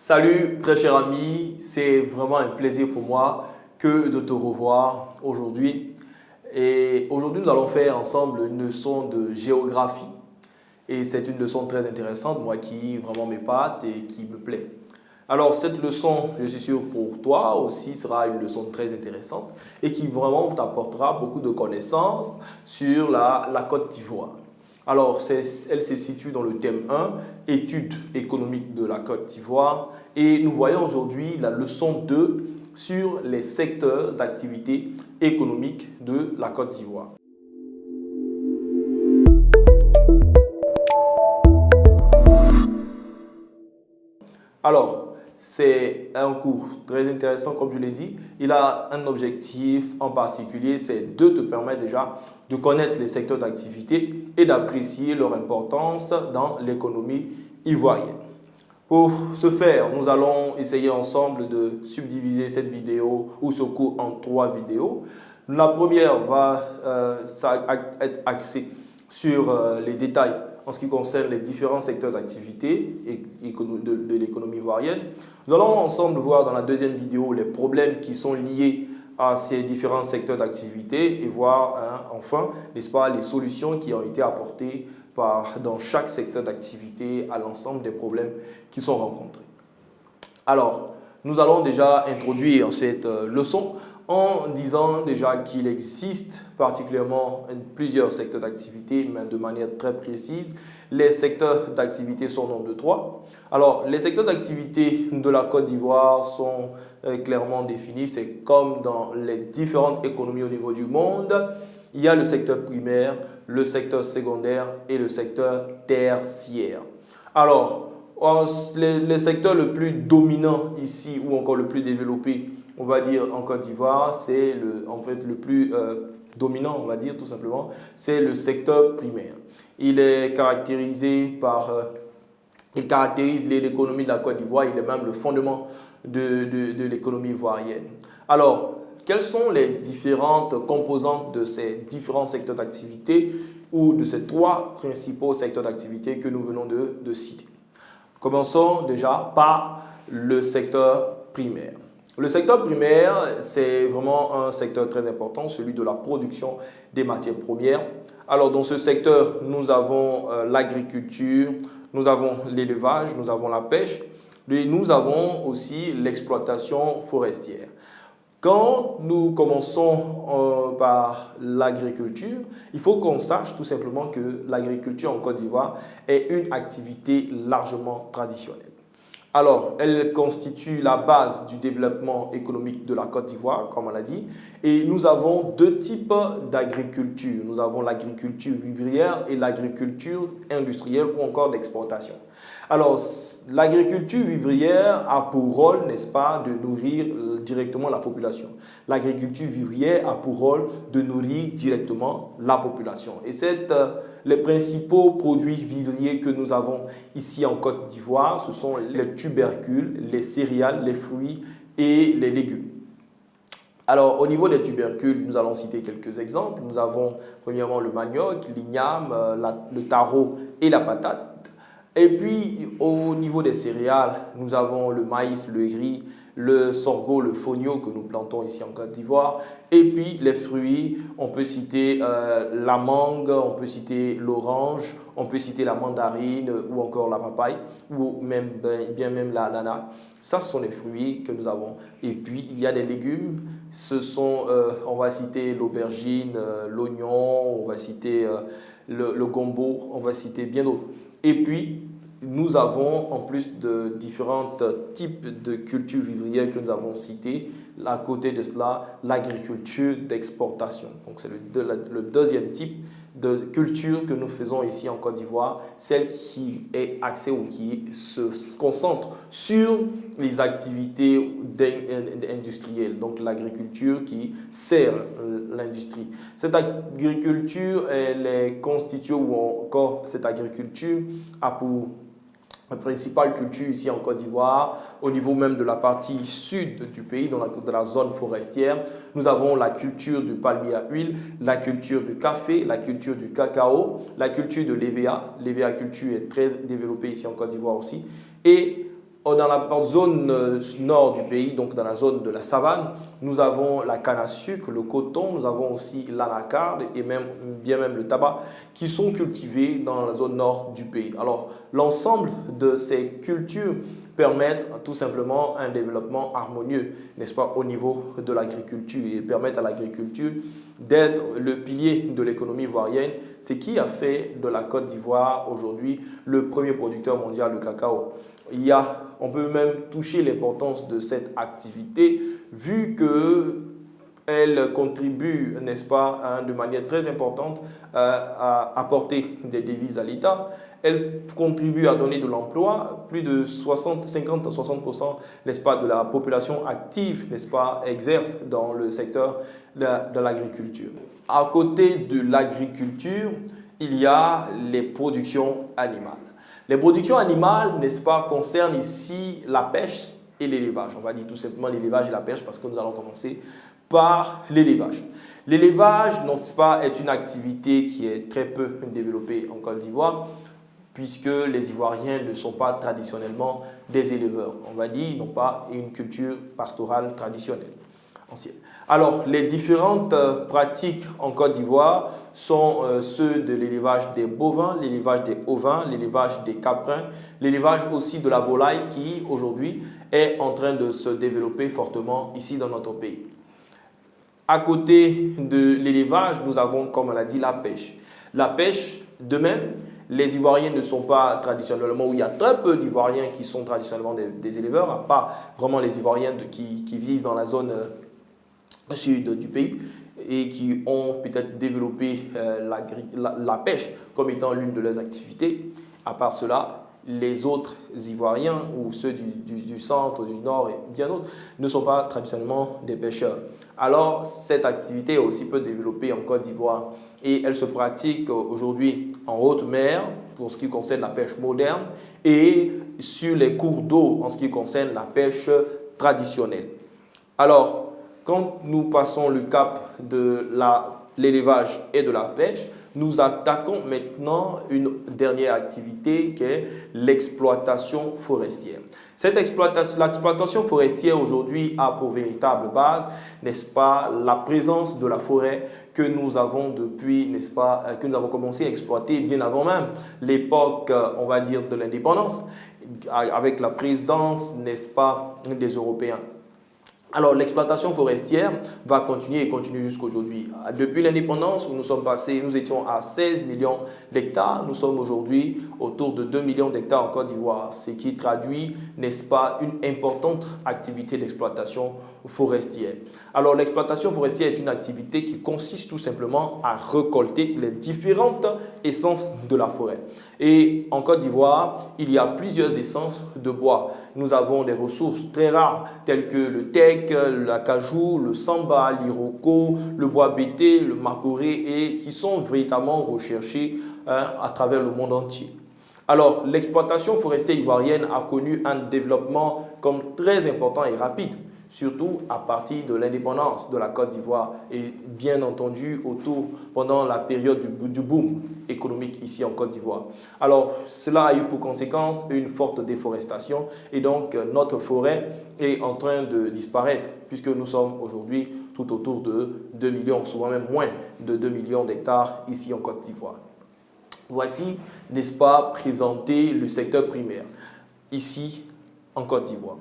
Salut très cher ami, c'est vraiment un plaisir pour moi que de te revoir aujourd'hui. Et aujourd'hui, nous allons faire ensemble une leçon de géographie. Et c'est une leçon très intéressante, moi qui vraiment m'épate et qui me plaît. Alors cette leçon, je suis sûr pour toi aussi, sera une leçon très intéressante et qui vraiment t'apportera beaucoup de connaissances sur la Côte d'Ivoire. Alors, elle se situe dans le thème 1, études économiques de la Côte d'Ivoire. Et nous voyons aujourd'hui la leçon 2 sur les secteurs d'activité économique de la Côte d'Ivoire. Alors, c'est un cours très intéressant, comme je l'ai dit. Il a un objectif en particulier, c'est de te permettre déjà de connaître les secteurs d'activité et d'apprécier leur importance dans l'économie ivoirienne. Pour ce faire, nous allons essayer ensemble de subdiviser cette vidéo ou ce cours en 3 vidéos. La première va être axée sur les détails en ce qui concerne les différents secteurs d'activité de l'économie ivoirienne. Nous allons ensemble voir dans la deuxième vidéo les problèmes qui sont liés à ces différents secteurs d'activité et voir enfin, n'est-ce pas, les solutions qui ont été apportées dans chaque secteur d'activité à l'ensemble des problèmes qui sont rencontrés. Alors, nous allons déjà introduire cette leçon en disant déjà qu'il existe particulièrement plusieurs secteurs d'activité, mais de manière très précise. Les secteurs d'activité sont au nombre de 3. Alors, les secteurs d'activité de la Côte d'Ivoire sont clairement définis. C'est comme dans les différentes économies au niveau du monde. Il y a le secteur primaire, le secteur secondaire et le secteur tertiaire. Alors, le secteur le plus dominant ici ou encore le plus développé, on va dire en Côte d'Ivoire, c'est le plus dominant, on va dire tout simplement, c'est le secteur primaire. Il est caractérisé par, il caractérise l'économie de la Côte d'Ivoire, il est même le fondement de l'économie ivoirienne. Alors, quelles sont les différentes composantes de ces différents secteurs d'activité ou de ces 3 principaux secteurs d'activité que nous venons de citer? Commençons déjà par le secteur primaire. Le secteur primaire, c'est vraiment un secteur très important, celui de la production des matières premières. Alors, dans ce secteur, nous avons l'agriculture, nous avons l'élevage, nous avons la pêche et nous avons aussi l'exploitation forestière. Quand nous commençons par l'agriculture, il faut qu'on sache tout simplement que l'agriculture en Côte d'Ivoire est une activité largement traditionnelle. Alors, elle constitue la base du développement économique de la Côte d'Ivoire, comme on l'a dit. Et nous avons 2 types d'agriculture. Nous avons l'agriculture vivrière et l'agriculture industrielle ou encore d'exportation. Alors, l'agriculture vivrière a pour rôle, n'est-ce pas, de nourrir directement la population. L'agriculture vivrière a pour rôle de nourrir directement la population. Et les principaux produits vivriers que nous avons ici en Côte d'Ivoire, ce sont les tubercules, les céréales, les fruits et les légumes. Alors, au niveau des tubercules, nous allons citer quelques exemples. Nous avons premièrement le manioc, l'igname, le taro et la patate. Et puis, au niveau des céréales, nous avons le maïs, le riz, le sorgho, le fonio que nous plantons ici en Côte d'Ivoire. Et puis, les fruits, on peut citer la mangue, on peut citer l'orange, on peut citer la mandarine ou encore la papaye ou même, bien même l'ananas. Ça, ce sont les fruits que nous avons. Et puis, il y a des légumes. Ce sont, on va citer l'aubergine, l'oignon, on va citer le gombo, on va citer bien d'autres. Et puis, nous avons, en plus de différents types de cultures vivrières que nous avons citées, à côté de cela, l'agriculture d'exportation. Donc, c'est le deuxième type de culture que nous faisons ici en Côte d'Ivoire, celle qui est axée ou qui se concentre sur les activités industrielles, donc l'agriculture qui sert l'industrie. Cette agriculture, elle est constituée ou encore cette agriculture a pour principale culture ici en Côte d'Ivoire, au niveau même de la partie sud du pays, dans la zone forestière. Nous avons la culture du palmier à huile, la culture du café, la culture du cacao, la culture de l'EVA. L'EVA culture est très développée ici en Côte d'Ivoire aussi. Et Dans la zone nord du pays, donc dans la zone de la savane, nous avons la canne à sucre, le coton, nous avons aussi l'anacarde et bien même le tabac qui sont cultivés dans la zone nord du pays. Alors, l'ensemble de ces cultures permettent tout simplement un développement harmonieux, n'est-ce pas, au niveau de l'agriculture et permettent à l'agriculture d'être le pilier de l'économie ivoirienne, ce qui a fait de la Côte d'Ivoire aujourd'hui le premier producteur mondial de cacao. On peut même toucher l'importance de cette activité vu qu'elle contribue, n'est-ce pas, de manière très importante à apporter des devises à l'État. Elle contribue à donner de l'emploi. Plus de 50 à 60%, n'est-ce pas, de la population active, n'est-ce pas, exerce dans le secteur de l'agriculture. À côté de l'agriculture, il y a les productions animales. Les productions animales, n'est-ce pas, concernent ici la pêche et l'élevage. On va dire tout simplement l'élevage et la pêche parce que nous allons commencer par l'élevage. L'élevage, n'est-ce pas, est une activité qui est très peu développée en Côte d'Ivoire puisque les Ivoiriens ne sont pas traditionnellement des éleveurs. On va dire, ils n'ont pas une culture pastorale traditionnelle, ancienne. Alors, les différentes pratiques en Côte d'Ivoire sont ceux de l'élevage des bovins, l'élevage des ovins, l'élevage des caprins, l'élevage aussi de la volaille qui, aujourd'hui, est en train de se développer fortement ici dans notre pays. À côté de l'élevage, nous avons, comme on l'a dit, la pêche. La pêche, de même, les Ivoiriens ne sont pas traditionnellement, ou il y a très peu d'Ivoiriens qui sont traditionnellement des éleveurs, à part vraiment les Ivoiriens qui vivent dans la zone sud du pays et qui ont peut-être développé la pêche comme étant l'une de leurs activités. À part cela, les autres Ivoiriens ou ceux du centre, du nord et bien d'autres ne sont pas traditionnellement des pêcheurs. Alors, cette activité est aussi peu développée en Côte d'Ivoire et elle se pratique aujourd'hui en haute mer pour ce qui concerne la pêche moderne et sur les cours d'eau en ce qui concerne la pêche traditionnelle. Alors, quand nous passons le cap de l'élevage et de la pêche, nous attaquons maintenant une dernière activité qui est l'exploitation forestière. L'exploitation forestière aujourd'hui a pour véritable base, n'est-ce pas, la présence de la forêt que nous avons depuis, n'est-ce pas, que nous avons commencé à exploiter bien avant même l'époque, on va dire, de l'indépendance, avec la présence, n'est-ce pas, des Européens. Alors, l'exploitation forestière va continuer et continue jusqu'aujourd'hui. Depuis l'indépendance, où nous sommes passés, nous étions à 16 millions d'hectares. Nous sommes aujourd'hui autour de 2 millions d'hectares en Côte d'Ivoire, ce qui traduit, n'est-ce pas, une importante activité d'exploitation forestière. Alors, l'exploitation forestière est une activité qui consiste tout simplement à récolter les différentes essences de la forêt. Et en Côte d'Ivoire, il y a plusieurs essences de bois. Nous avons des ressources très rares telles que le teck, l'acajou, le samba, l'iroko, le bois bété, le macoré et qui sont véritablement recherchés à travers le monde entier. Alors, l'exploitation forestière ivoirienne a connu un développement comme très important et rapide, surtout à partir de l'indépendance de la Côte d'Ivoire et bien entendu pendant la période du boom économique ici en Côte d'Ivoire. Alors, cela a eu pour conséquence une forte déforestation et donc notre forêt est en train de disparaître puisque nous sommes aujourd'hui tout autour de 2 millions, souvent même moins de 2 millions d'hectares ici en Côte d'Ivoire. Voici, n'est-ce pas, présenter le secteur primaire ici en Côte d'Ivoire.